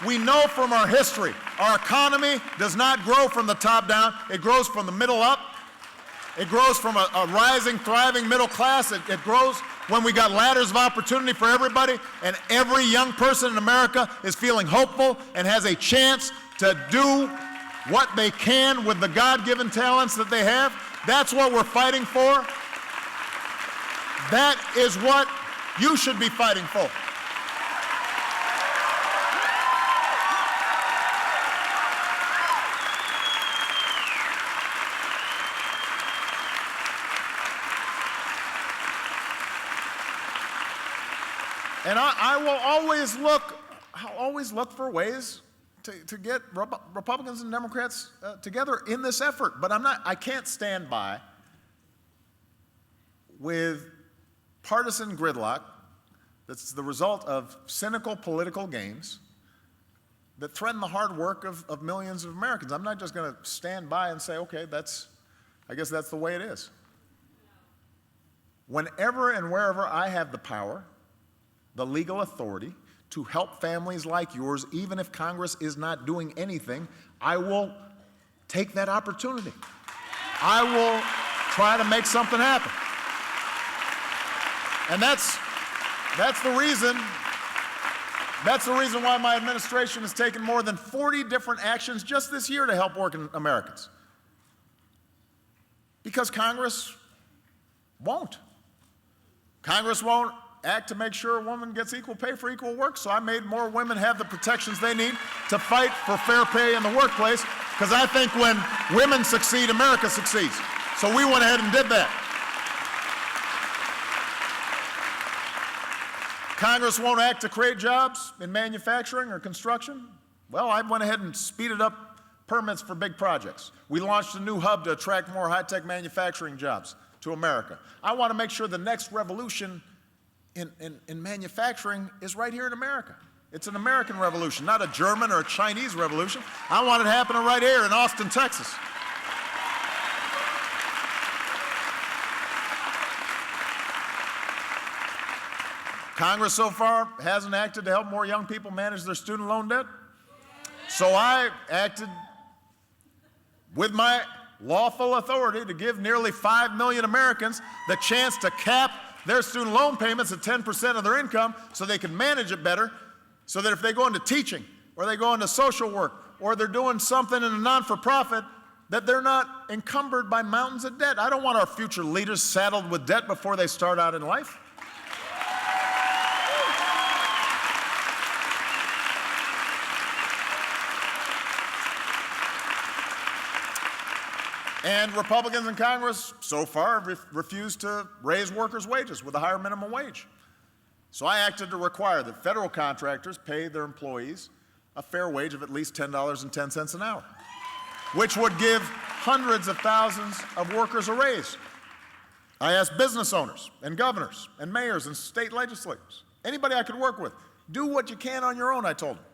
We know from our history, our economy does not grow from the top down. It grows from the middle up. It grows from a rising, thriving middle class. It grows when we got ladders of opportunity for everybody, and every young person in America is feeling hopeful and has a chance to do what they can with the God-given talents that they have. That's what we're fighting for. That is what you should be fighting for. And I will always look for ways to get Republicans and Democrats together in this effort. But I can't stand by with partisan gridlock that's the result of cynical political games that threaten the hard work of millions of Americans. I'm not just going to stand by and say, okay, I guess that's the way it is. Whenever and wherever I have the power, the legal authority to help families like yours, even if Congress is not doing anything, I will take that opportunity. I will try to make something happen. And that's the reason why my administration has taken more than 40 different actions just this year to help working Americans. Because Congress won't. Congress won't act to make sure a woman gets equal pay for equal work, so I made more women have the protections they need to fight for fair pay in the workplace, because I think when women succeed, America succeeds. So we went ahead and did that. Congress won't act to create jobs in manufacturing or construction. Well, I went ahead and speeded up permits for big projects. We launched a new hub to attract more high-tech manufacturing jobs to America. I want to make sure the next revolution in manufacturing is right here in America. It's an American revolution, not a German or a Chinese revolution. I want it happening right here in Austin, Texas. Congress so far hasn't acted to help more young people manage their student loan debt. So I acted with my lawful authority to give nearly 5 million Americans the chance to cap their student loan payments at 10% of their income so they can manage it better, so that if they go into teaching or they go into social work or they're doing something in a non-for-profit, that they're not encumbered by mountains of debt. I don't want our future leaders saddled with debt before they start out in life. And Republicans in Congress so far have refused to raise workers' wages with a higher minimum wage. So I acted to require that federal contractors pay their employees a fair wage of at least $10.10 an hour, which would give hundreds of thousands of workers a raise. I asked business owners and governors and mayors and state legislators, anybody I could work with, do what you can on your own, I told them.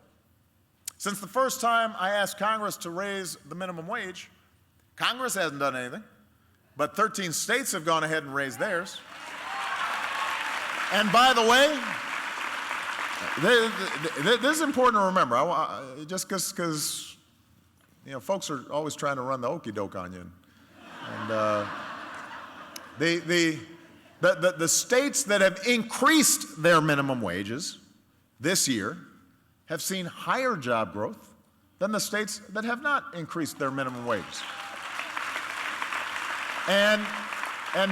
Since the first time I asked Congress to raise the minimum wage, Congress hasn't done anything, but 13 states have gone ahead and raised theirs. And by the way, this is important to remember, just because folks are always trying to run the okey doke on you. And the states that have increased their minimum wages this year have seen higher job growth than the states that have not increased their minimum wages. And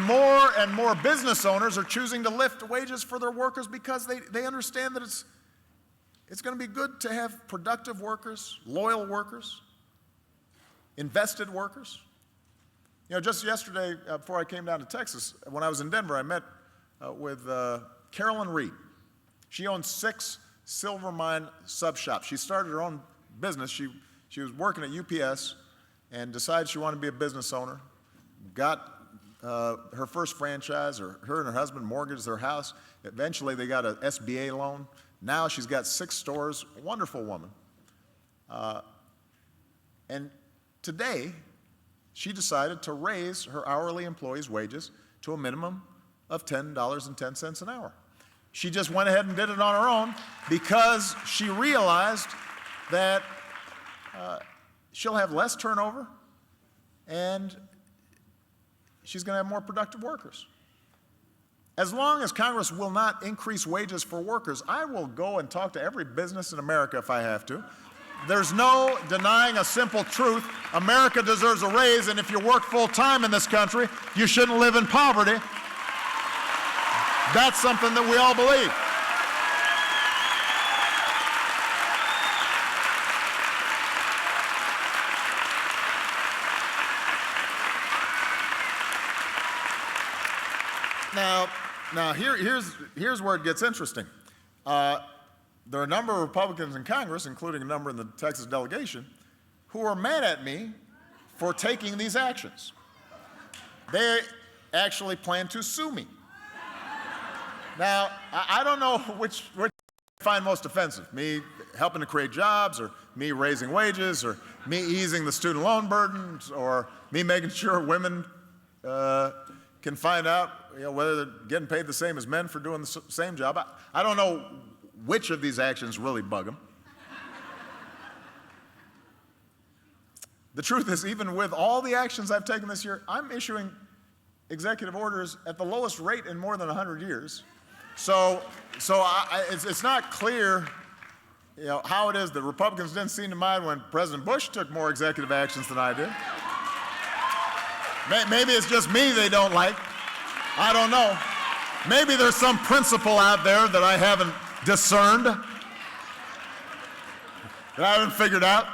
more business owners are choosing to lift wages for their workers because they understand that it's going to be good to have productive workers, loyal workers, invested workers. Just yesterday, before I came down to Texas, when I was in Denver, I met with Carolyn Reed. She owns 6 silver mine sub shops. She started her own business. She was working at UPS and decided she wanted to be a business owner. Got her first franchise, or her and her husband mortgaged their house. Eventually, they got an SBA loan. Now she's got 6 stores, a wonderful woman. And today, she decided to raise her hourly employees' wages to a minimum of $10.10 an hour. She just went ahead and did it on her own because she realized that she'll have less turnover and she's going to have more productive workers. As long as Congress will not increase wages for workers, I will go and talk to every business in America if I have to. There's no denying a simple truth. America deserves a raise, and if you work full-time in this country, you shouldn't live in poverty. That's something that we all believe. Now here's where it gets interesting. There are a number of Republicans in Congress, including a number in the Texas delegation, who are mad at me for taking these actions. They actually plan to sue me. Now, I don't know which I find most offensive, me helping to create jobs, or me raising wages, or me easing the student loan burdens, or me making sure women can find out whether they're getting paid the same as men for doing the same job. I don't know which of these actions really bug them. The truth is, even with all the actions I've taken this year, I'm issuing executive orders at the lowest rate in more than 100 years. So it's not clear how it is that Republicans didn't seem to mind when President Bush took more executive actions than I did. Maybe it's just me they don't like. I don't know. Maybe there's some principle out there that I haven't discerned, that I haven't figured out.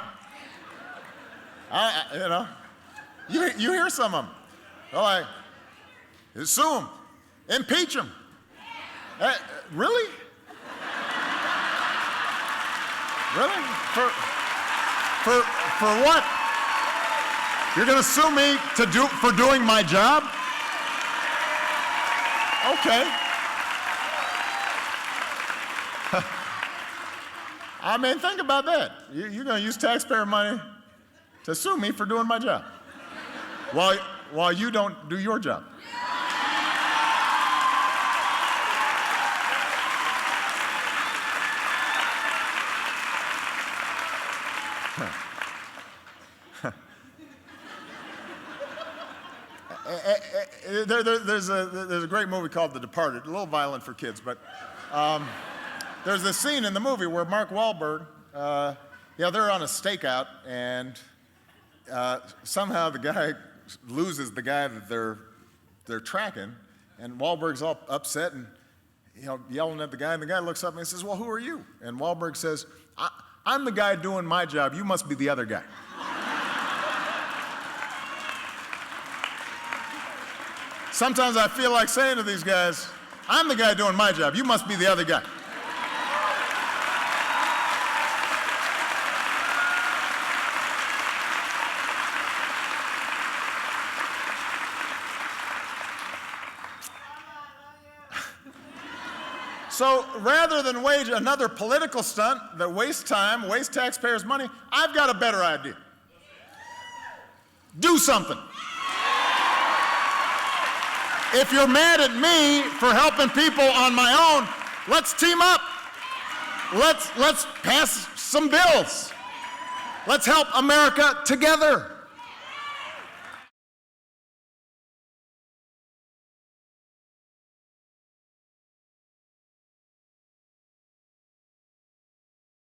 You hear some of them. They're like, sue them, impeach them. Really? Really? For what? You're going to sue me for doing my job? Okay. I mean, think about that. You're going to use taxpayer money to sue me for doing my job while you don't do your job. There's a great movie called The Departed, a little violent for kids, but there's this scene in the movie where Mark Wahlberg, they're on a stakeout, and somehow the guy loses the guy that they're tracking, and Wahlberg's all upset and yelling at the guy, and the guy looks up and he says, "Well, who are you?" And Wahlberg says, "I'm the guy doing my job. You must be the other guy." Sometimes I feel like saying to these guys, "I'm the guy doing my job. You must be the other guy." So rather than wage another political stunt that wastes time, wastes taxpayers' money, I've got a better idea. Do something. If you're mad at me for helping people on my own, let's team up. Let's pass some bills. Let's help America together.